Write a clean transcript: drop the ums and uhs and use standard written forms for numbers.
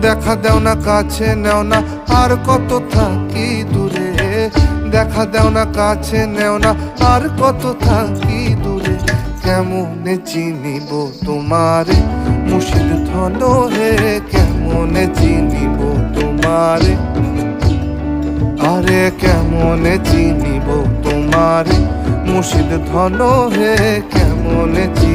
দেখা দেও না কাছে নেও না আর কত থাকি দূরে, দেখা দেও না কাছে নেও না আর কত থাকি দূরে। কেমনে চিনিব তোমারে মুর্শিদ ধন হে, কেমনে চিনিব তোমারে, আরে কেমনে চিনিব তোমারে মুর্শিদ ধন হে, কেমনে চিনিব।